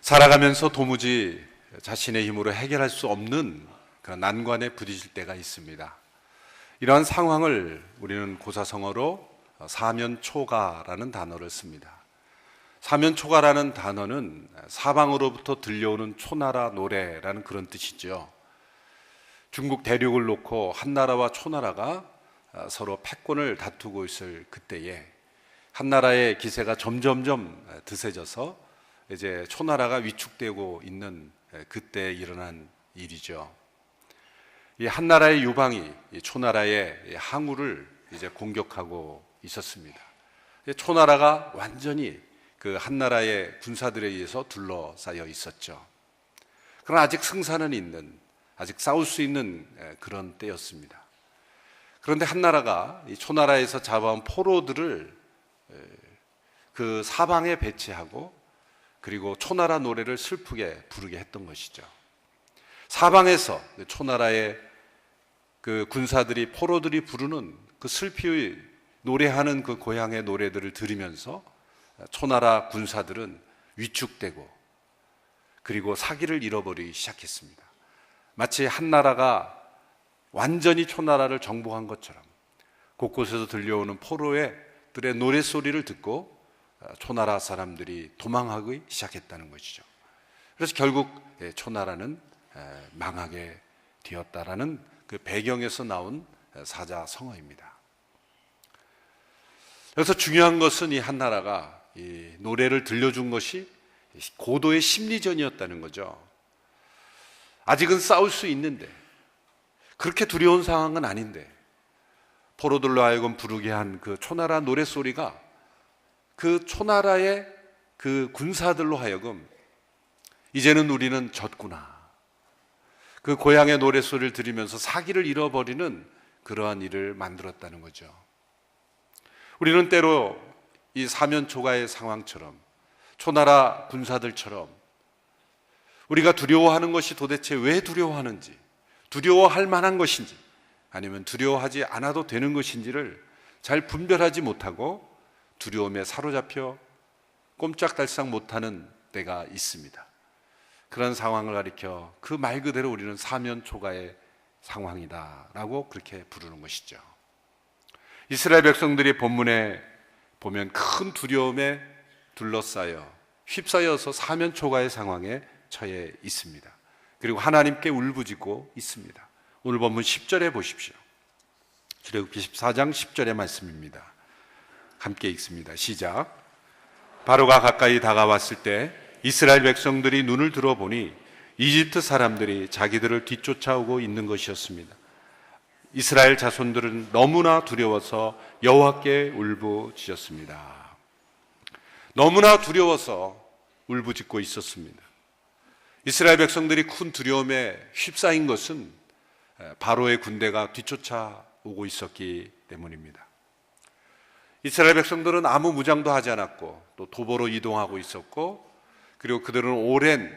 살아가면서 도무지 자신의 힘으로 해결할 수 없는 그런 난관에 부딪힐 때가 있습니다. 이러한 상황을 우리는 고사성어로 사면초가라는 단어를 씁니다. 사면초가라는 단어는 사방으로부터 들려오는 초나라 노래라는 그런 뜻이죠. 중국 대륙을 놓고 한나라와 초나라가 서로 패권을 다투고 있을 그때에 한나라의 기세가 점점점 드세져서 이제 초나라가 위축되고 있는 그때 일어난 일이죠. 이 한나라의 유방이 초나라의 항우를 이제 공격하고 있었습니다. 초나라가 완전히 그 한나라의 군사들에 의해서 둘러싸여 있었죠. 그러나 아직 승산은 있는, 아직 싸울 수 있는 그런 때였습니다. 그런데 한나라가 이 초나라에서 잡아온 포로들을 그 사방에 배치하고 그리고 초나라 노래를 슬프게 부르게 했던 것이죠. 사방에서 초나라의 그 군사들이 포로들이 부르는 그 슬피 노래하는 그 고향의 노래들을 들으면서 초나라 군사들은 위축되고 그리고 사기를 잃어버리기 시작했습니다. 마치 한나라가 완전히 초나라를 정복한 것처럼 곳곳에서 들려오는 포로들의 노래소리를 듣고 초나라 사람들이 도망하기 시작했다는 것이죠. 그래서 결국 초나라는 망하게 되었다라는 그 배경에서 나온 사자성어입니다. 여기서 중요한 것은 이 한나라가 이 노래를 들려준 것이 고도의 심리전이었다는 거죠. 아직은 싸울 수 있는데 그렇게 두려운 상황은 아닌데 포로들로 하여금 부르게 한 그 초나라 노래소리가 그 초나라의 그 군사들로 하여금 이제는 우리는 졌구나, 그 고향의 노래소리를 들으면서 사기를 잃어버리는 그러한 일을 만들었다는 거죠. 우리는 때로 이 사면초가의 상황처럼 초나라 군사들처럼 우리가 두려워하는 것이 도대체 왜 두려워하는지, 두려워할 만한 것인지 아니면 두려워하지 않아도 되는 것인지를 잘 분별하지 못하고 두려움에 사로잡혀 꼼짝달싹 못하는 때가 있습니다. 그런 상황을 가리켜 그 말 그대로 우리는 사면초가의 상황이다라고 그렇게 부르는 것이죠. 이스라엘 백성들이 본문에 보면 큰 두려움에 둘러싸여 휩싸여서 사면초가의 상황에 처해 있습니다. 그리고 하나님께 울부짖고 있습니다. 오늘 본문 10절에 보십시오. 출애굽기 14장 10절의 말씀입니다. 함께 읽습니다. 시작. 바로가 가까이 다가왔을 때 이스라엘 백성들이 눈을 들어보니 이집트 사람들이 자기들을 뒤쫓아오고 있는 것이었습니다. 이스라엘 자손들은 너무나 두려워서 여호와께 울부짖었습니다. 너무나 두려워서 울부짖고 있었습니다. 이스라엘 백성들이 큰 두려움에 휩싸인 것은 바로의 군대가 뒤쫓아오고 있었기 때문입니다. 이스라엘 백성들은 아무 무장도 하지 않았고 또 도보로 이동하고 있었고 그리고 그들은 오랜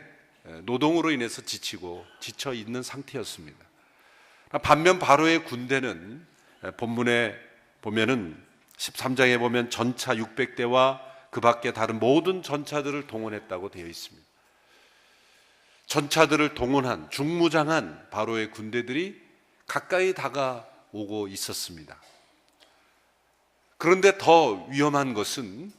노동으로 인해서 지쳐 있는 상태였습니다. 반면 바로의 군대는 본문에 보면은 13장에 보면 전차 600대와 그 밖에 다른 모든 전차들을 동원했다고 되어 있습니다. 전차들을 동원한 중무장한 바로의 군대들이 가까이 다가오고 있었습니다. 그런데 더 위험한 것은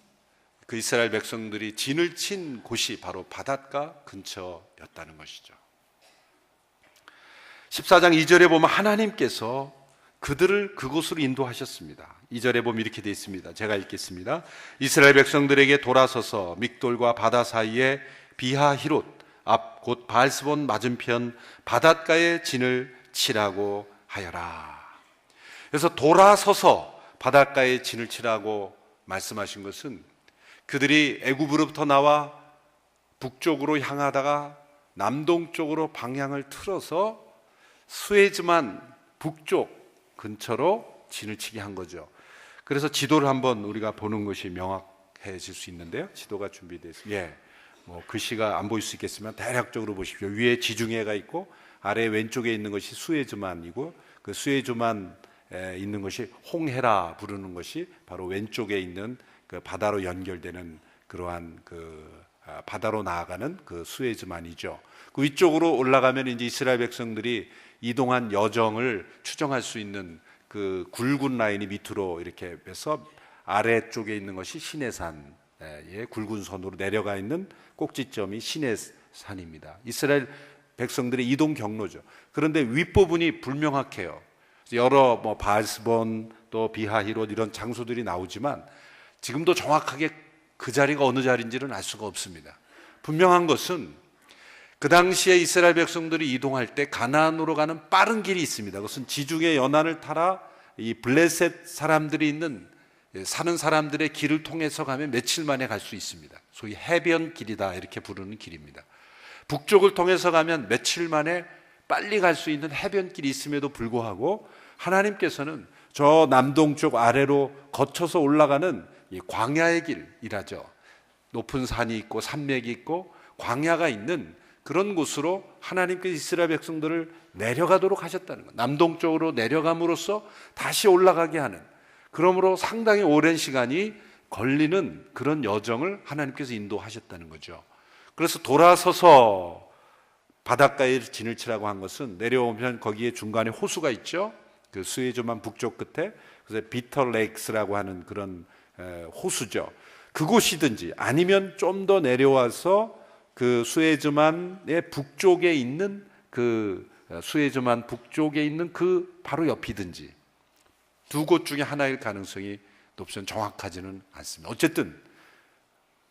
그 이스라엘 백성들이 진을 친 곳이 바로 바닷가 근처였다는 것이죠. 14장 2절에 보면 하나님께서 그들을 그곳으로 인도하셨습니다. 2절에 보면 이렇게 되어 있습니다. 제가 읽겠습니다. 이스라엘 백성들에게 돌아서서 믹돌과 바다 사이에 비하히롯 앞 곧 바알스본 맞은편 바닷가에 진을 치라고 하여라. 그래서 돌아서서 바닷가에 진을 치라고 말씀하신 것은 그들이 애굽으로부터 나와 북쪽으로 향하다가 남동쪽으로 방향을 틀어서 수에즈만 북쪽 근처로 진을 치게 한 거죠. 그래서 지도를 한번 우리가 보는 것이 명확해질 수 있는데요. 지도가 준비되어 있습니다. 글씨가 안 보일 수 있겠지만 대략적으로 보십시오. 위에 지중해가 있고 아래 왼쪽에 있는 것이 수에즈만이고 그 수에즈만에 있는 것이 홍해라 부르는 것이 바로 왼쪽에 있는 그 바다로 연결되는 그러한 그 바다로 나아가는 그 수에즈만이죠. 그 위쪽으로 올라가면 이제 이스라엘 백성들이 이동한 여정을 추정할 수 있는 그 굵은 라인이 밑으로 이렇게 해서 아래쪽에 있는 것이 시내산의 굵은 선으로 내려가 있는 꼭지점이 시내산입니다. 이스라엘 백성들의 이동 경로죠. 그런데 윗부분이 불명확해요. 여러 바알스본 또 비하히롯 이런 장소들이 나오지만 지금도 정확하게 그 자리가 어느 자리인지는 알 수가 없습니다. 분명한 것은 그 당시에 이스라엘 백성들이 이동할 때 가나안으로 가는 빠른 길이 있습니다. 그것은 지중해 연안을 따라 이 블레셋 사람들이 있는 사는 사람들의 길을 통해서 가면 며칠 만에 갈 수 있습니다. 소위 해변 길이다 이렇게 부르는 길입니다. 북쪽을 통해서 가면 며칠 만에 빨리 갈 수 있는 해변길이 있음에도 불구하고 하나님께서는 저 남동쪽 아래로 거쳐서 올라가는 이 광야의 길이라죠. 높은 산이 있고 산맥이 있고 광야가 있는 그런 곳으로 하나님께서 이스라엘 백성들을 내려가도록 하셨다는 것. 남동쪽으로 내려감으로써 다시 올라가게 하는, 그러므로 상당히 오랜 시간이 걸리는 그런 여정을 하나님께서 인도하셨다는 거죠. 그래서 돌아서서 바닷가에 진을 치라고 한 것은 내려오면 거기에 중간에 호수가 있죠. 그 수에즈만 북쪽 끝에, 그래서 비터 레이크스라고 하는 그런 호수죠. 그곳이든지 아니면 좀 더 내려와서 그 수에즈만의 북쪽에 있는 그 수에즈만 북쪽에 있는 그 바로 옆이든지 두 곳 중에 하나일 가능성이 높지는 정확하지는 않습니다. 어쨌든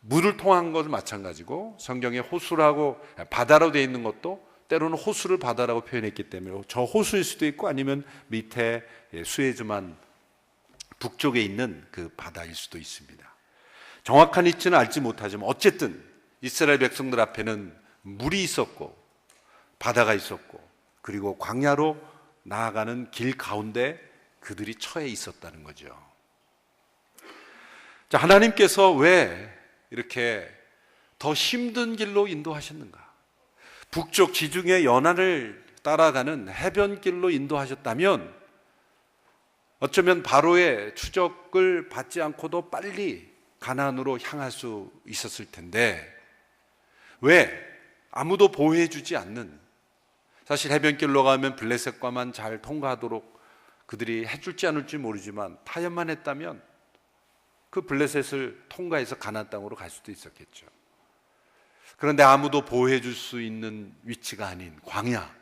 물을 통한 것은 마찬가지고 성경에 호수라고 바다로 되어 있는 것도 때로는 호수를 바다라고 표현했기 때문에 저 호수일 수도 있고 아니면 밑에 수에즈만 북쪽에 있는 그 바다일 수도 있습니다. 정확한 위치는 알지 못하지만 어쨌든 이스라엘 백성들 앞에는 물이 있었고 바다가 있었고 그리고 광야로 나아가는 길 가운데 그들이 처해 있었다는 거죠. 자, 하나님께서 왜 이렇게 더 힘든 길로 인도하셨는가? 북쪽 지중해 연안을 따라가는 해변길로 인도하셨다면 어쩌면 바로의 추적을 받지 않고도 빨리 가나안으로 향할 수 있었을 텐데 왜 아무도 보호해 주지 않는, 사실 해변길로 가면 블레셋과만 잘 통과하도록 그들이 해줄지 않을지 모르지만 타협만 했다면 그 블레셋을 통과해서 가나안 땅으로 갈 수도 있었겠죠. 그런데 아무도 보호해 줄 수 있는 위치가 아닌 광야,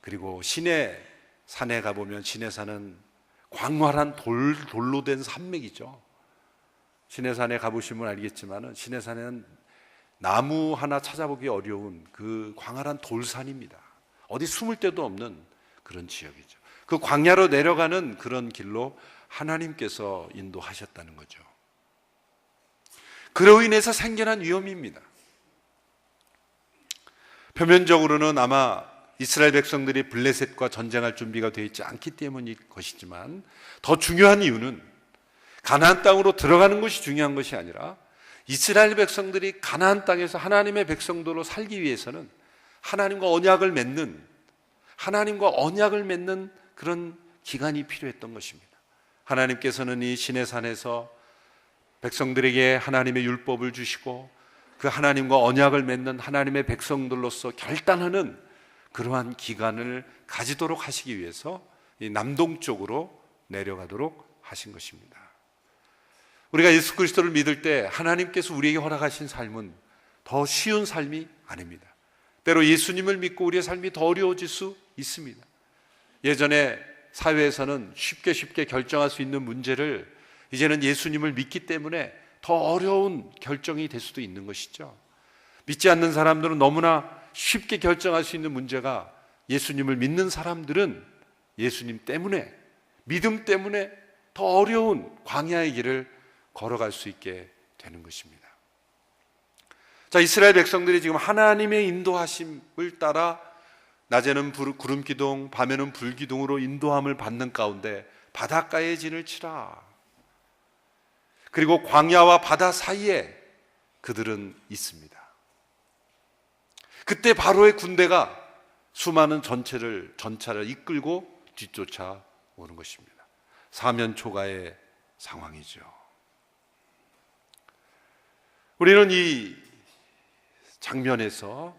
그리고 시내산에 가보면 시내산은 광활한 돌로 된 산맥이죠. 시내산에 가보시면 알겠지만 시내산에는 나무 하나 찾아보기 어려운 그 광활한 돌산입니다. 어디 숨을 데도 없는 그런 지역이죠. 그 광야로 내려가는 그런 길로 하나님께서 인도하셨다는 거죠. 그로 인해서 생겨난 위험입니다. 표면적으로는 아마 이스라엘 백성들이 블레셋과 전쟁할 준비가 되어 있지 않기 때문일 것이지만 더 중요한 이유는 가나안 땅으로 들어가는 것이 중요한 것이 아니라 이스라엘 백성들이 가나안 땅에서 하나님의 백성들로 살기 위해서는 하나님과 언약을 맺는 그런 기간이 필요했던 것입니다. 하나님께서는 이 시내산에서 백성들에게 하나님의 율법을 주시고 그 하나님과 언약을 맺는 하나님의 백성들로서 결단하는 그러한 기간을 가지도록 하시기 위해서 이 남동쪽으로 내려가도록 하신 것입니다. 우리가 예수 그리스도를 믿을 때 하나님께서 우리에게 허락하신 삶은 더 쉬운 삶이 아닙니다. 때로 예수님을 믿고 우리의 삶이 더 어려워질 수 있습니다. 예전에 사회에서는 쉽게 결정할 수 있는 문제를 이제는 예수님을 믿기 때문에 더 어려운 결정이 될 수도 있는 것이죠. 믿지 않는 사람들은 너무나 쉽게 결정할 수 있는 문제가 예수님을 믿는 사람들은 예수님 때문에, 믿음 때문에 더 어려운 광야의 길을 걸어갈 수 있게 되는 것입니다. 자, 이스라엘 백성들이 지금 하나님의 인도하심을 따라 낮에는 구름 기둥, 밤에는 불 기둥으로 인도함을 받는 가운데 바닷가에 진을 치라. 그리고 광야와 바다 사이에 그들은 있습니다. 그때 바로의 군대가 수많은 전차를 이끌고 뒤쫓아 오는 것입니다. 사면초가의 상황이죠. 우리는 이 장면에서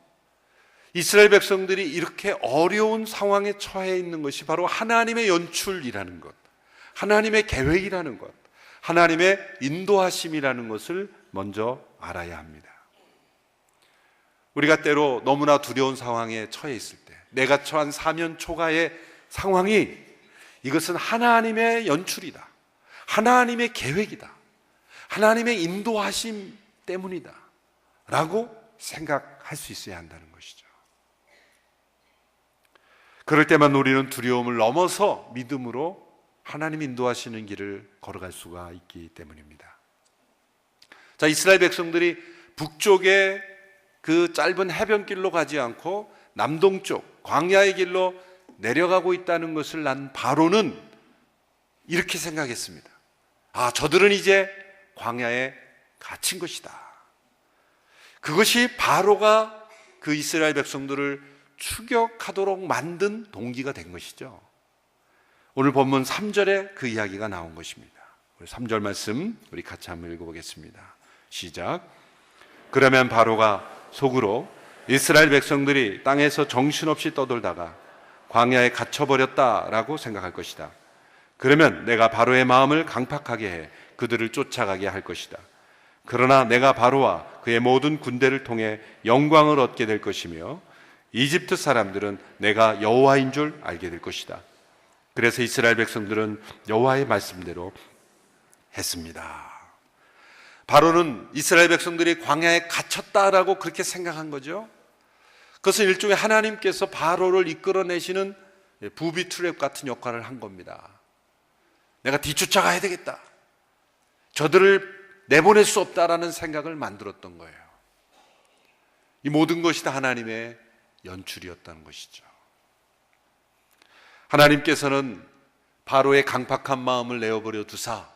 이스라엘 백성들이 이렇게 어려운 상황에 처해 있는 것이 바로 하나님의 연출이라는 것, 하나님의 계획이라는 것, 하나님의 인도하심이라는 것을 먼저 알아야 합니다. 우리가 때로 너무나 두려운 상황에 처해 있을 때, 내가 처한 사면 초가의 상황이 이것은 하나님의 연출이다, 하나님의 계획이다, 하나님의 인도하심 때문이다 라고 생각할 수 있어야 한다는 것이죠. 그럴 때만 우리는 두려움을 넘어서 믿음으로 하나님 인도하시는 길을 걸어갈 수가 있기 때문입니다. 자, 이스라엘 백성들이 북쪽에 그 짧은 해변길로 가지 않고 남동쪽 광야의 길로 내려가고 있다는 것을 난 바로는 이렇게 생각했습니다. 아, 저들은 이제 광야에 갇힌 것이다. 그것이 바로가 그 이스라엘 백성들을 추격하도록 만든 동기가 된 것이죠. 오늘 본문 3절에 그 이야기가 나온 것입니다. 3절 말씀 우리 같이 한번 읽어보겠습니다. 시작. 그러면 바로가 속으로 이스라엘 백성들이 땅에서 정신없이 떠돌다가 광야에 갇혀버렸다라고 생각할 것이다. 그러면 내가 바로의 마음을 강팍하게 해 그들을 쫓아가게 할 것이다. 그러나 내가 바로와 그의 모든 군대를 통해 영광을 얻게 될 것이며 이집트 사람들은 내가 여호와인 줄 알게 될 것이다. 그래서 이스라엘 백성들은 여호와의 말씀대로 했습니다. 바로는 이스라엘 백성들이 광야에 갇혔다라고 그렇게 생각한 거죠. 그것은 일종의 하나님께서 바로를 이끌어내시는 부비 트랩 같은 역할을 한 겁니다. 내가 뒤쫓아가야 되겠다, 저들을 내보낼 수 없다라는 생각을 만들었던 거예요. 이 모든 것이 다 하나님의 연출이었다는 것이죠. 하나님께서는 바로의 강팍한 마음을 내어버려 두사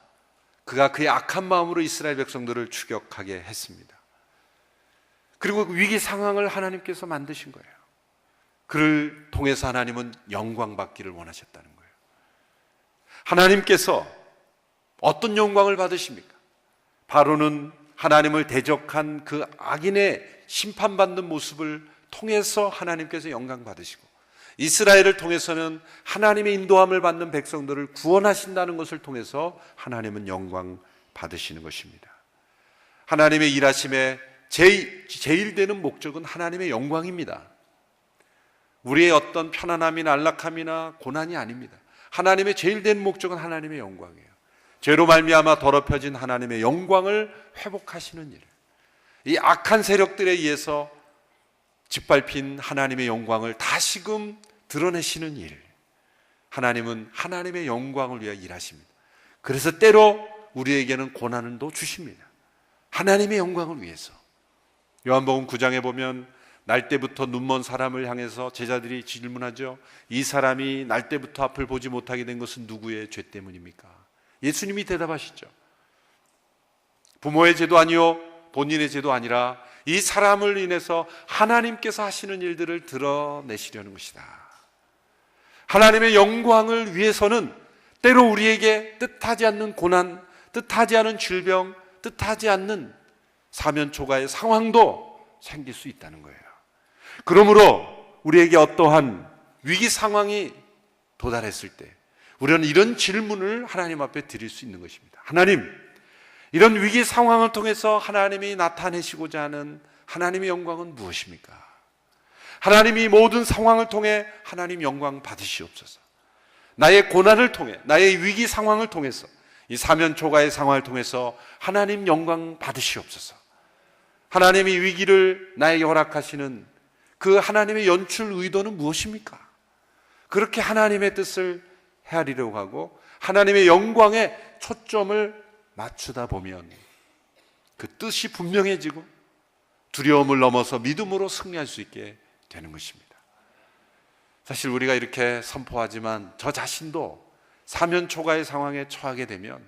그가 그의 악한 마음으로 이스라엘 백성들을 추격하게 했습니다. 그리고 위기 상황을 하나님께서 만드신 거예요. 그를 통해서 하나님은 영광 받기를 원하셨다는 거예요. 하나님께서 어떤 영광을 받으십니까? 바로는 하나님을 대적한 그 악인의 심판받는 모습을 통해서 하나님께서 영광 받으시고, 이스라엘을 통해서는 하나님의 인도함을 받는 백성들을 구원하신다는 것을 통해서 하나님은 영광 받으시는 것입니다. 하나님의 일하심의 제일 되는 목적은 하나님의 영광입니다. 우리의 어떤 편안함이나 안락함이나 고난이 아닙니다. 하나님의 제일 된 목적은 하나님의 영광이에요. 죄로 말미암아 더럽혀진 하나님의 영광을 회복하시는 일, 이 악한 세력들에 의해서 짓밟힌 하나님의 영광을 다시금 드러내시는 일, 하나님은 하나님의 영광을 위하여 일하십니다. 그래서 때로 우리에게는 고난도 주십니다. 하나님의 영광을 위해서. 요한복음 9장에 보면 날 때부터 눈먼 사람을 향해서 제자들이 질문하죠. 이 사람이 날 때부터 앞을 보지 못하게 된 것은 누구의 죄 때문입니까? 예수님이 대답하시죠. 부모의 죄도 아니요 본인의 죄도 아니라 이 사람을 인해서 하나님께서 하시는 일들을 드러내시려는 것이다. 하나님의 영광을 위해서는 때로 우리에게 뜻하지 않는 고난, 뜻하지 않은 질병, 뜻하지 않는 사면초가의 상황도 생길 수 있다는 거예요. 그러므로 우리에게 어떠한 위기 상황이 도달했을 때 우리는 이런 질문을 하나님 앞에 드릴 수 있는 것입니다. 하나님, 이런 위기 상황을 통해서 하나님이 나타내시고자 하는 하나님의 영광은 무엇입니까? 하나님이 모든 상황을 통해 하나님 영광 받으시옵소서. 나의 고난을 통해, 나의 위기 상황을 통해서, 이 사면초가의 상황을 통해서 하나님 영광 받으시옵소서. 하나님이 위기를 나에게 허락하시는 그 하나님의 연출 의도는 무엇입니까? 그렇게 하나님의 뜻을 헤아리려고 하고 하나님의 영광에 초점을 맞추다 보면 그 뜻이 분명해지고 두려움을 넘어서 믿음으로 승리할 수 있게 되는 것입니다. 사실 우리가 이렇게 선포하지만 저 자신도 사면초가의 상황에 처하게 되면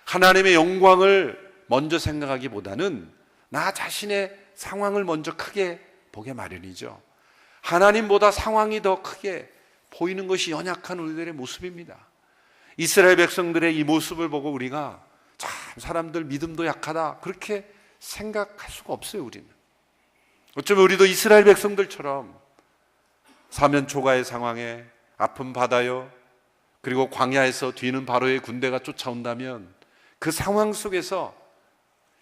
하나님의 영광을 먼저 생각하기보다는 나 자신의 상황을 먼저 크게 보게 마련이죠. 하나님보다 상황이 더 크게 보이는 것이 연약한 우리들의 모습입니다. 이스라엘 백성들의 이 모습을 보고 우리가 참 사람들 믿음도 약하다 그렇게 생각할 수가 없어요. 우리는 어쩌면 우리도 이스라엘 백성들처럼 사면 초가의 상황에 아픈 바다요, 그리고 광야에서 뒤는 바로의 군대가 쫓아온다면 그 상황 속에서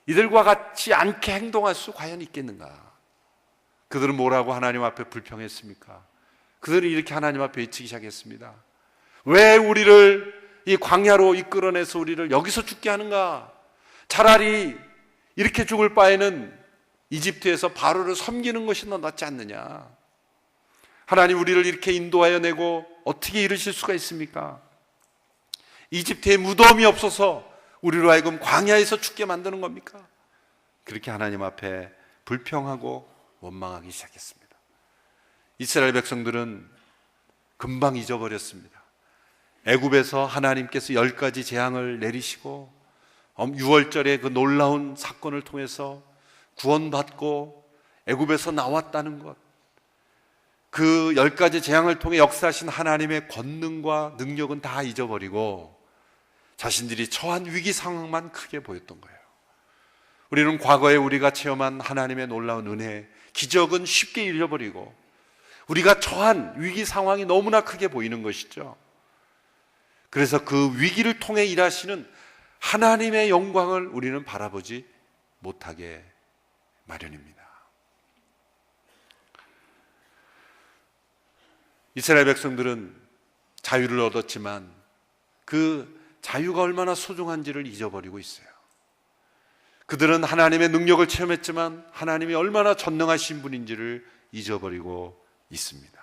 이들과 같지 않게 행동할 수 과연 있겠는가? 그들은 뭐라고 하나님 앞에 불평했습니까? 그들은 이렇게 하나님 앞에 외치기 시작했습니다. 왜 우리를 이 광야로 이끌어내서 우리를 여기서 죽게 하는가? 차라리 이렇게 죽을 바에는 이집트에서 바로를 섬기는 것이 더 낫지 않느냐? 하나님, 우리를 이렇게 인도하여 내고 어떻게 이러실 수가 있습니까? 이집트에 무덤이 없어서 우리로 하여금 광야에서 죽게 만드는 겁니까? 그렇게 하나님 앞에 불평하고 원망하기 시작했습니다. 이스라엘 백성들은 금방 잊어버렸습니다. 애굽에서 하나님께서 10가지 재앙을 내리시고 6월절에 그 놀라운 사건을 통해서 구원받고 애굽에서 나왔다는 것, 그 10가지 재앙을 통해 역사하신 하나님의 권능과 능력은 다 잊어버리고 자신들이 처한 위기 상황만 크게 보였던 거예요. 우리는 과거에 우리가 체험한 하나님의 놀라운 은혜, 기적은 쉽게 잃어버리고 우리가 처한 위기 상황이 너무나 크게 보이는 것이죠. 그래서 그 위기를 통해 일하시는 하나님의 영광을 우리는 바라보지 못하게 마련입니다. 이스라엘 백성들은 자유를 얻었지만 그 자유가 얼마나 소중한지를 잊어버리고 있어요. 그들은 하나님의 능력을 체험했지만 하나님이 얼마나 전능하신 분인지를 잊어버리고 있습니다.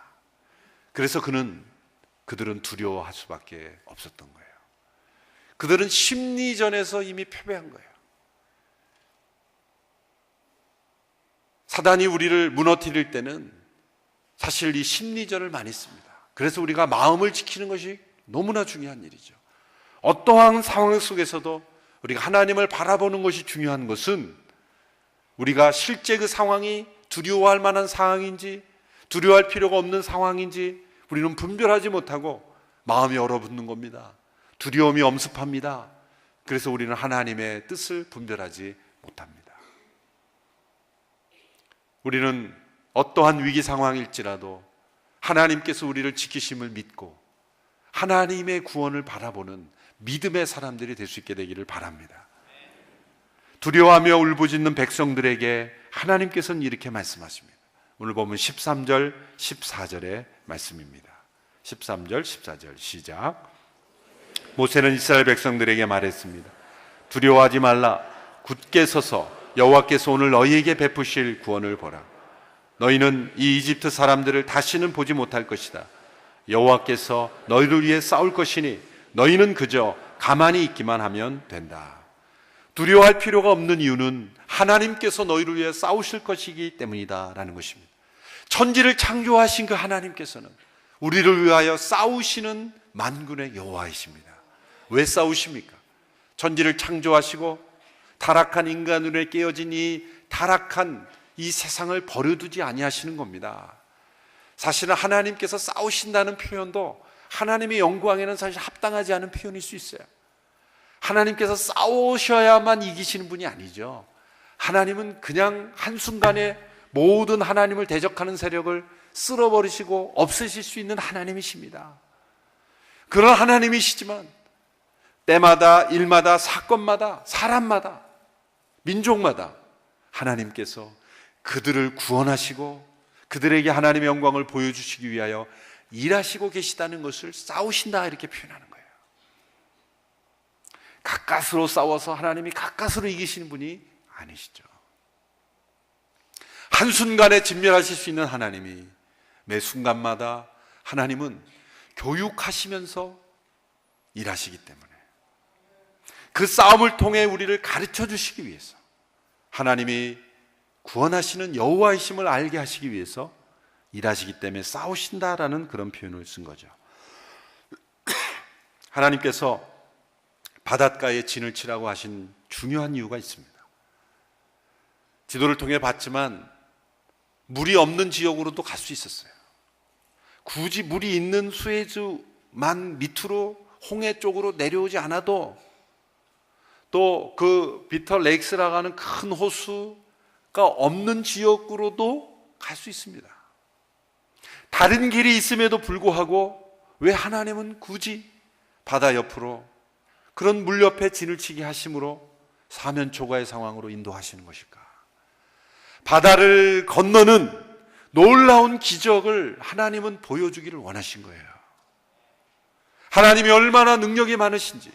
그래서 그들은 두려워할 수밖에 없었던 거예요. 그들은 심리전에서 이미 패배한 거예요. 사단이 우리를 무너뜨릴 때는 사실 이 심리전을 많이 씁니다. 그래서 우리가 마음을 지키는 것이 너무나 중요한 일이죠. 어떠한 상황 속에서도 우리가 하나님을 바라보는 것이 중요한 것은 우리가 실제 그 상황이 두려워할 만한 상황인지 두려워할 필요가 없는 상황인지 우리는 분별하지 못하고 마음이 얼어붙는 겁니다. 두려움이 엄습합니다. 그래서 우리는 하나님의 뜻을 분별하지 못합니다. 우리는 어떠한 위기 상황일지라도 하나님께서 우리를 지키심을 믿고 하나님의 구원을 바라보는 믿음의 사람들이 될 수 있게 되기를 바랍니다. 두려워하며 울부짖는 백성들에게 하나님께서는 이렇게 말씀하십니다. 오늘 보면 13절, 14절의 말씀입니다. 13절, 14절 시작. 모세는 이스라엘 백성들에게 말했습니다. 두려워하지 말라. 굳게 서서 여호와께서 오늘 너희에게 베푸실 구원을 보라. 너희는 이 이집트 사람들을 다시는 보지 못할 것이다. 여호와께서 너희를 위해 싸울 것이니 너희는 그저 가만히 있기만 하면 된다. 두려워할 필요가 없는 이유는 하나님께서 너희를 위해 싸우실 것이기 때문이다 라는 것입니다. 천지를 창조하신 그 하나님께서는 우리를 위하여 싸우시는 만군의 여호와이십니다. 왜 싸우십니까? 천지를 창조하시고 타락한 인간 눈에 깨어진 이 타락한 이 세상을 버려두지 아니하시는 겁니다. 사실은 하나님께서 싸우신다는 표현도 하나님의 영광에는 사실 합당하지 않은 표현일 수 있어요. 하나님께서 싸우셔야만 이기시는 분이 아니죠. 하나님은 그냥 한순간에 모든 하나님을 대적하는 세력을 쓸어버리시고 없애실 수 있는 하나님이십니다. 그런 하나님이시지만 때마다 일마다 사건마다 사람마다 민족마다 하나님께서 그들을 구원하시고 그들에게 하나님의 영광을 보여주시기 위하여 일하시고 계시다는 것을 싸우신다 이렇게 표현하는 거예요. 가까스로 싸워서 하나님이 가까스로 이기시는 분이 아니시죠. 한순간에 진멸하실 수 있는 하나님이 매 순간마다 하나님은 교육하시면서 일하시기 때문에 그 싸움을 통해 우리를 가르쳐 주시기 위해서 하나님이 구원하시는 여호와이심을 알게 하시기 위해서 일하시기 때문에 싸우신다라는 그런 표현을 쓴 거죠. 하나님께서 바닷가에 진을 치라고 하신 중요한 이유가 있습니다. 지도를 통해 봤지만 물이 없는 지역으로도 갈 수 있었어요. 굳이 물이 있는 수에즈만 밑으로 홍해 쪽으로 내려오지 않아도 또 그 비터 레이크스라고 하는 큰 호수 없는 지역으로도 갈 수 있습니다. 다른 길이 있음에도 불구하고 왜 하나님은 굳이 바다 옆으로 그런 물 옆에 진을 치게 하심으로 사면초가의 상황으로 인도하시는 것일까? 바다를 건너는 놀라운 기적을 하나님은 보여주기를 원하신 거예요. 하나님이 얼마나 능력이 많으신지,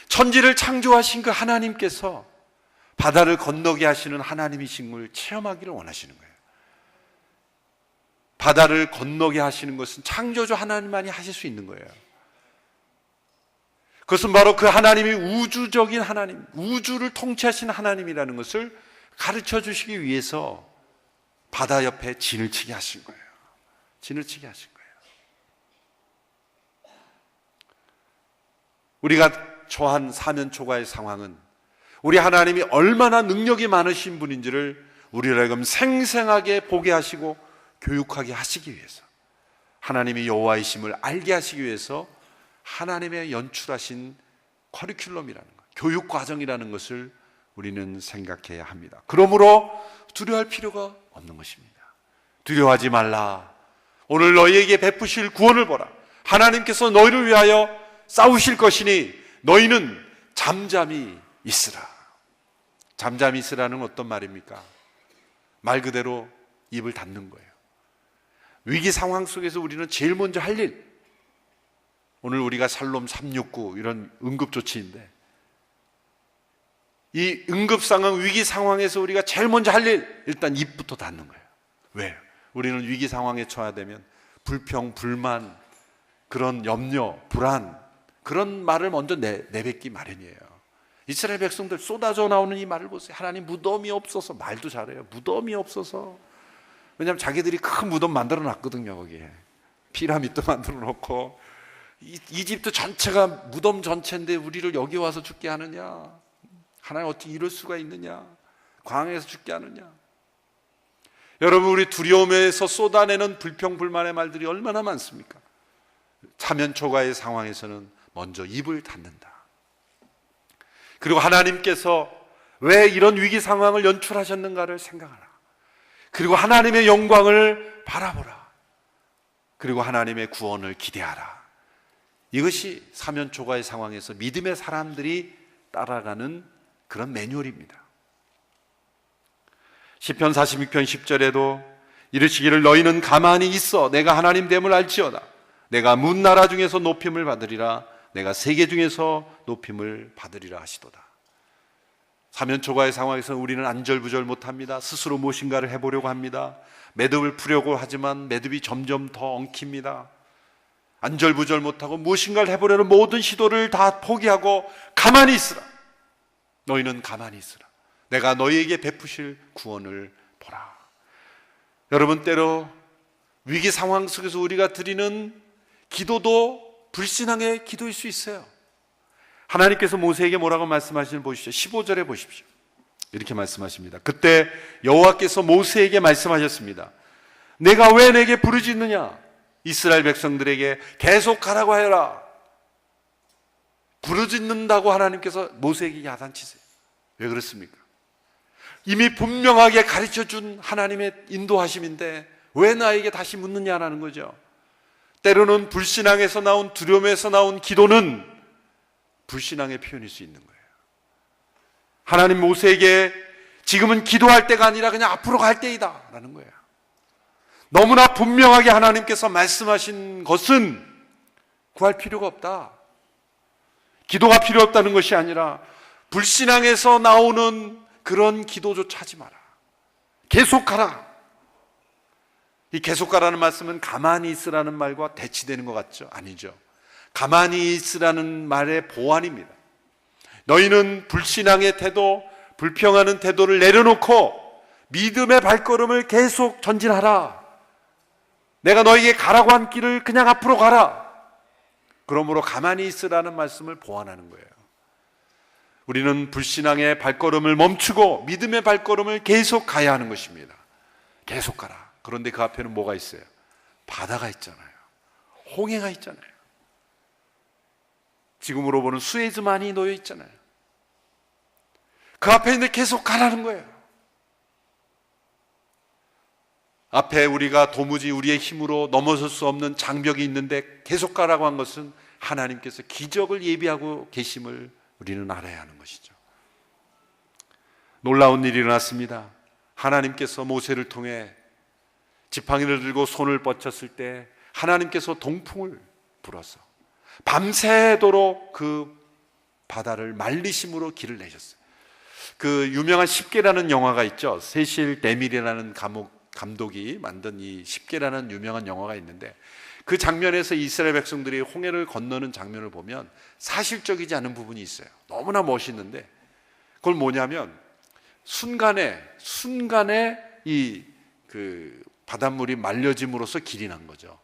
천지를 창조하신 그 하나님께서 바다를 건너게 하시는 하나님이신 걸 체험하기를 원하시는 거예요. 바다를 건너게 하시는 것은 창조주 하나님만이 하실 수 있는 거예요. 그것은 바로 그 하나님이 우주적인 하나님, 우주를 통치하시는 하나님이라는 것을 가르쳐 주시기 위해서 바다 옆에 진을 치게 하신 거예요. 진을 치게 하신 거예요. 우리가 처한 사면초가의 상황은 우리 하나님이 얼마나 능력이 많으신 분인지를 우리를 하여금 생생하게 보게 하시고 교육하게 하시기 위해서, 하나님이 여호와이심을 알게 하시기 위해서 하나님의 연출하신 커리큘럼이라는 것, 교육 과정이라는 것을 우리는 생각해야 합니다. 그러므로 두려워할 필요가 없는 것입니다. 두려워하지 말라. 오늘 너희에게 베푸실 구원을 보라. 하나님께서 너희를 위하여 싸우실 것이니 너희는 잠잠히 있으라. 잠잠히 있으라는 어떤 말입니까? 말 그대로 입을 닫는 거예요. 위기 상황 속에서 우리는 제일 먼저 할 일, 오늘 우리가 살롬 369 이런 응급조치인데, 이 응급상황, 위기 상황에서 우리가 제일 먼저 할 일, 일단 입부터 닫는 거예요. 왜? 우리는 위기 상황에 처해야 되면 불평, 불만, 그런 염려, 불안, 그런 말을 먼저 내뱉기 마련이에요. 이스라엘 백성들 쏟아져 나오는 이 말을 보세요. 하나님 무덤이 없어서, 말도 잘해요. 무덤이 없어서. 왜냐하면 자기들이 큰 무덤 만들어 놨거든요. 거기에 피라미드 만들어 놓고, 이집트 전체가 무덤 전체인데 우리를 여기 와서 죽게 하느냐? 하나님 어떻게 이럴 수가 있느냐? 광야에서 죽게 하느냐? 여러분, 우리 두려움에서 쏟아내는 불평불만의 말들이 얼마나 많습니까? 사면초가의 상황에서는 먼저 입을 닫는다. 그리고 하나님께서 왜 이런 위기 상황을 연출하셨는가를 생각하라. 그리고 하나님의 영광을 바라보라. 그리고 하나님의 구원을 기대하라. 이것이 사면초가의 상황에서 믿음의 사람들이 따라가는 그런 매뉴얼입니다. 시편 46편 10절에도 이르시기를 너희는 가만히 있어 내가 하나님 됨을 알지어다. 내가 문나라 중에서 높임을 받으리라. 내가 세계 중에서 높임을 받으리라 하시도다. 사면초가의 상황에서 우리는 안절부절 못합니다. 스스로 무엇인가를 해보려고 합니다. 매듭을 풀려고 하지만 매듭이 점점 더 엉킵니다. 안절부절 못하고 무엇인가를 해보려는 모든 시도를 다 포기하고 가만히 있으라. 너희는 가만히 있으라. 내가 너희에게 베푸실 구원을 보라. 여러분, 때로 위기 상황 속에서 우리가 드리는 기도도 불신앙의 기도일 수 있어요. 하나님께서 모세에게 뭐라고 말씀하시는지 보십시오. 15절에 보십시오. 이렇게 말씀하십니다. 그때 여호와께서 모세에게 말씀하셨습니다. 내가 왜 내게 부르짖느냐? 이스라엘 백성들에게 계속 가라고 해라. 부르짖는다고 하나님께서 모세에게 야단치세요. 왜 그렇습니까? 이미 분명하게 가르쳐준 하나님의 인도하심인데 왜 나에게 다시 묻느냐라는 거죠. 때로는 불신앙에서 나온, 두려움에서 나온 기도는 불신앙의 표현일 수 있는 거예요. 하나님 모세에게 지금은 기도할 때가 아니라 그냥 앞으로 갈 때이다 라는 거예요. 너무나 분명하게 하나님께서 말씀하신 것은 구할 필요가 없다. 기도가 필요 없다는 것이 아니라 불신앙에서 나오는 그런 기도조차 하지 마라. 계속 가라. 이 계속 가라는 말씀은 가만히 있으라는 말과 대치되는 것 같죠? 아니죠. 가만히 있으라는 말의 보완입니다. 너희는 불신앙의 태도, 불평하는 태도를 내려놓고 믿음의 발걸음을 계속 전진하라. 내가 너희에게 가라고 한 길을 그냥 앞으로 가라. 그러므로 가만히 있으라는 말씀을 보완하는 거예요. 우리는 불신앙의 발걸음을 멈추고 믿음의 발걸음을 계속 가야 하는 것입니다. 계속 가라. 그런데 그 앞에는 뭐가 있어요? 바다가 있잖아요. 홍해가 있잖아요. 지금으로 보는 수에즈만이 놓여 있잖아요. 그 앞에 있는데 계속 가라는 거예요. 앞에 우리가 도무지 우리의 힘으로 넘어설 수 없는 장벽이 있는데 계속 가라고 한 것은 하나님께서 기적을 예비하고 계심을 우리는 알아야 하는 것이죠. 놀라운 일이 일어났습니다. 하나님께서 모세를 통해 지팡이를 들고 손을 뻗쳤을 때 하나님께서 동풍을 불어서 밤새도록 그 바다를 말리심으로 길을 내셨어요. 그 유명한 십계라는 영화가 있죠. 세실 데밀이라는 감독이 만든 이 십계라는 유명한 영화가 있는데, 그 장면에서 이스라엘 백성들이 홍해를 건너는 장면을 보면 사실적이지 않은 부분이 있어요. 너무나 멋있는데 그걸 뭐냐면 순간에 이 그 바닷물이 말려짐으로써 길이 난 거죠.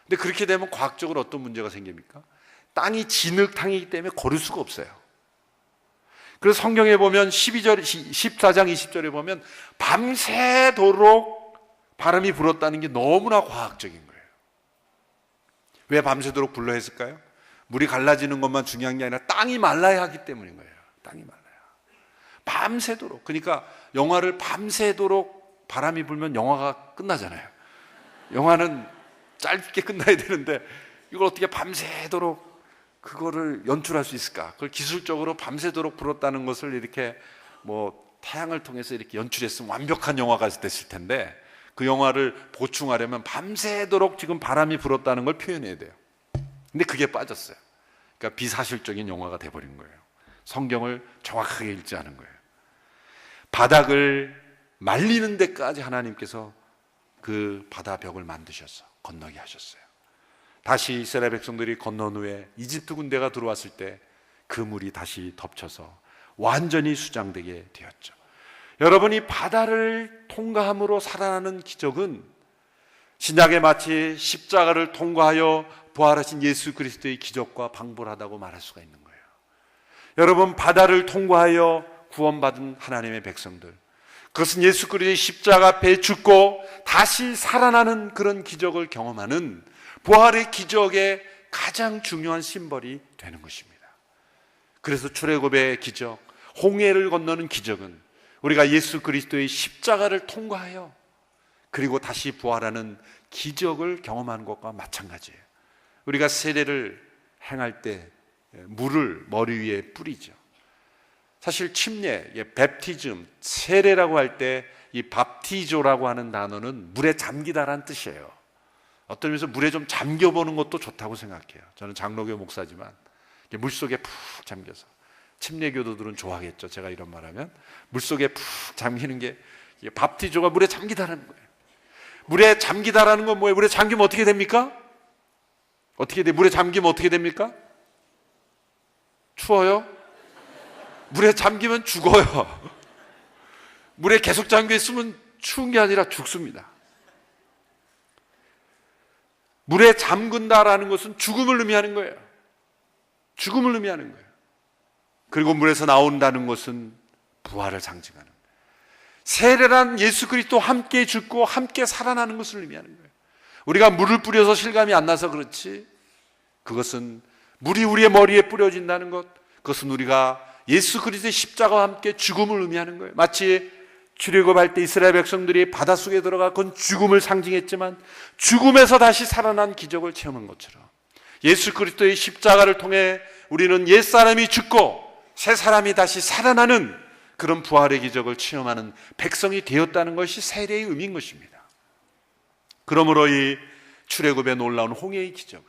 근데 그렇게 되면 과학적으로 어떤 문제가 생깁니까? 땅이 진흙탕이기 때문에 걸을 수가 없어요. 그래서 성경에 보면 14장 20절에 보면 밤새도록 바람이 불었다는 게 너무나 과학적인 거예요. 왜 밤새도록 불러 했을까요? 물이 갈라지는 것만 중요한 게 아니라 땅이 말라야 하기 때문인 거예요. 땅이 말라야. 밤새도록. 그러니까 영화를 밤새도록 바람이 불면 영화가 끝나잖아요. 영화는 짧게 끝나야 되는데 이걸 어떻게 밤새도록 그거를 연출할 수 있을까? 그걸 기술적으로 밤새도록 불었다는 것을 이렇게 뭐 태양을 통해서 이렇게 연출했으면 완벽한 영화가 됐을 텐데, 그 영화를 보충하려면 밤새도록 지금 바람이 불었다는 걸 표현해야 돼요. 근데 그게 빠졌어요. 그러니까 비사실적인 영화가 돼버린 거예요. 성경을 정확하게 읽지 않은 거예요. 바닥을 말리는 데까지 하나님께서 그 바다 벽을 만드셔서 건너게 하셨어요. 다시 이스라엘 백성들이 건넌 후에 이집트 군대가 들어왔을 때 그 물이 다시 덮쳐서 완전히 수장되게 되었죠. 여러분이 바다를 통과함으로 살아나는 기적은 신약에 마치 십자가를 통과하여 부활하신 예수 그리스도의 기적과 방불하다고 말할 수가 있는 거예요. 여러분, 바다를 통과하여 구원받은 하나님의 백성들, 그것은 예수 그리스도의 십자가 앞에 죽고 다시 살아나는 그런 기적을 경험하는 부활의 기적의 가장 중요한 심벌이 되는 것입니다. 그래서 출애굽의 기적, 홍해를 건너는 기적은 우리가 예수 그리스도의 십자가를 통과하여 그리고 다시 부활하는 기적을 경험하는 것과 마찬가지예요. 우리가 세례를 행할 때 물을 머리 위에 뿌리죠. 사실 침례, 뱀티즘, 세례라고 할 때 이 밥티조라고 하는 단어는 물에 잠기다라는 뜻이에요. 어떤 의미에서 물에 좀 잠겨보는 것도 좋다고 생각해요. 저는 장로교 목사지만 물속에 푹 잠겨서, 침례교도들은 좋아하겠죠. 제가 이런 말하면 물속에 푹 잠기는 게 밥티조가 물에 잠기다라는 거예요. 물에 잠기다라는 건 뭐예요? 물에 잠기면 어떻게 됩니까? 어떻게 돼? 물에 잠기면 어떻게 됩니까? 추워요? 물에 잠기면 죽어요. 물에 계속 잠겨 있으면 추운 게 아니라 죽습니다. 물에 잠근다라는 것은 죽음을 의미하는 거예요. 죽음을 의미하는 거예요. 그리고 물에서 나온다는 것은 부활을 상징하는 거예요. 세례란 예수 그리스도 함께 죽고 함께 살아나는 것을 의미하는 거예요. 우리가 물을 뿌려서 실감이 안 나서 그렇지, 그것은 물이 우리의 머리에 뿌려진다는 것, 그것은 우리가 예수 그리스도의 십자가와 함께 죽음을 의미하는 거예요. 마치 출애굽할 때 이스라엘 백성들이 바닷속에 들어가 그건 죽음을 상징했지만 죽음에서 다시 살아난 기적을 체험한 것처럼 예수 그리스도의 십자가를 통해 우리는 옛사람이 죽고 새 사람이 다시 살아나는 그런 부활의 기적을 체험하는 백성이 되었다는 것이 세례의 의미인 것입니다. 그러므로 이 출애굽의 놀라운 홍해의 기적은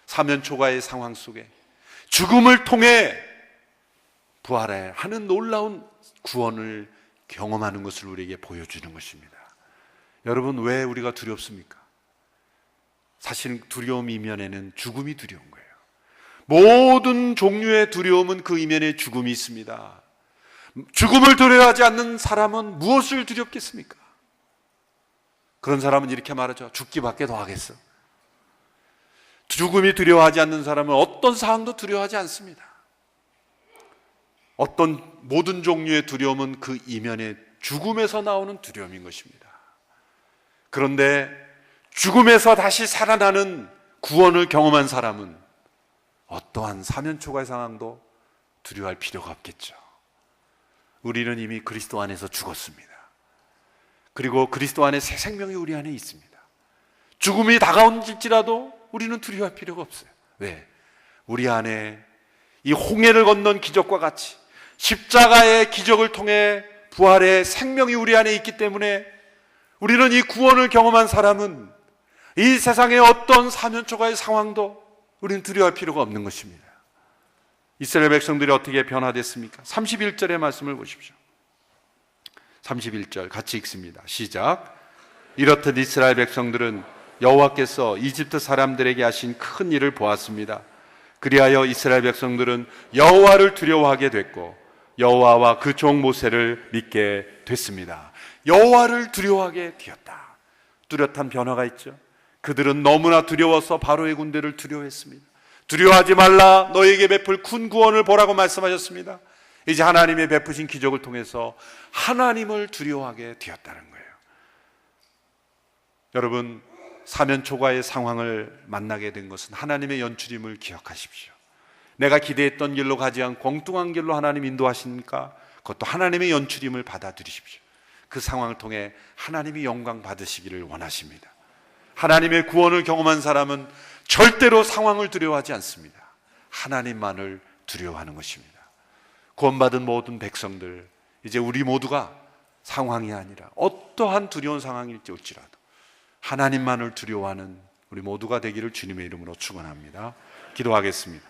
사면 초가의 상황 속에 죽음을 통해 부활하는 놀라운 구원을 경험하는 것을 우리에게 보여주는 것입니다. 여러분, 왜 우리가 두렵습니까? 사실 두려움 이면에는 죽음이 두려운 거예요. 모든 종류의 두려움은 그 이면에 죽음이 있습니다. 죽음을 두려워하지 않는 사람은 무엇을 두렵겠습니까? 그런 사람은 이렇게 말하죠. 죽기밖에 더 하겠어. 죽음이 두려워하지 않는 사람은 어떤 상황도 두려워하지 않습니다. 모든 종류의 두려움은 그 이면에 죽음에서 나오는 두려움인 것입니다. 그런데 죽음에서 다시 살아나는 구원을 경험한 사람은 어떠한 사면초가의 상황도 두려워할 필요가 없겠죠. 우리는 이미 그리스도 안에서 죽었습니다. 그리고 그리스도 안에 새 생명이 우리 안에 있습니다. 죽음이 다가온지라도 우리는 두려워할 필요가 없어요. 왜? 우리 안에 이 홍해를 건넌 기적과 같이 십자가의 기적을 통해 부활의 생명이 우리 안에 있기 때문에 우리는 이 구원을 경험한 사람은 이 세상의 어떤 사면초가의 상황도 우리는 두려워할 필요가 없는 것입니다. 이스라엘 백성들이 어떻게 변화됐습니까? 31절의 말씀을 보십시오. 31절 같이 읽습니다. 시작. 이렇듯 이스라엘 백성들은 여호와께서 이집트 사람들에게 하신 큰 일을 보았습니다. 그리하여 이스라엘 백성들은 여호와를 두려워하게 됐고 여호와와 그 종 모세를 믿게 됐습니다. 여호와를 두려워하게 되었다. 뚜렷한 변화가 있죠. 그들은 너무나 두려워서 바로의 군대를 두려워했습니다. 두려워하지 말라, 너에게 베풀 큰 구원을 보라고 말씀하셨습니다. 이제 하나님의 베푸신 기적을 통해서 하나님을 두려워하게 되었다는 거예요. 여러분, 사면초가의 상황을 만나게 된 것은 하나님의 연출임을 기억하십시오. 내가 기대했던 길로 가지 않고 엉뚱한 길로 하나님 인도하시니까 그것도 하나님의 연출임을 받아들이십시오. 그 상황을 통해 하나님이 영광 받으시기를 원하십니다. 하나님의 구원을 경험한 사람은 절대로 상황을 두려워하지 않습니다. 하나님만을 두려워하는 것입니다. 구원받은 모든 백성들, 이제 우리 모두가 상황이 아니라 어떠한 두려운 상황일지 올지라도 하나님만을 두려워하는 우리 모두가 되기를 주님의 이름으로 축원합니다. 기도하겠습니다.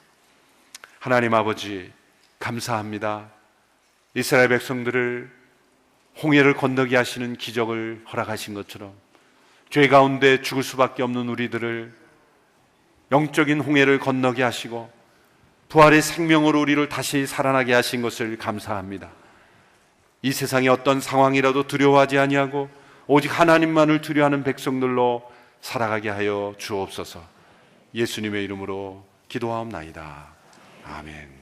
하나님 아버지, 감사합니다. 이스라엘 백성들을 홍해를 건너게 하시는 기적을 허락하신 것처럼 죄 가운데 죽을 수밖에 없는 우리들을 영적인 홍해를 건너게 하시고 부활의 생명으로 우리를 다시 살아나게 하신 것을 감사합니다. 이 세상의 어떤 상황이라도 두려워하지 아니하고 오직 하나님만을 두려워하는 백성들로 살아가게 하여 주옵소서. 예수님의 이름으로 기도하옵나이다. 아멘.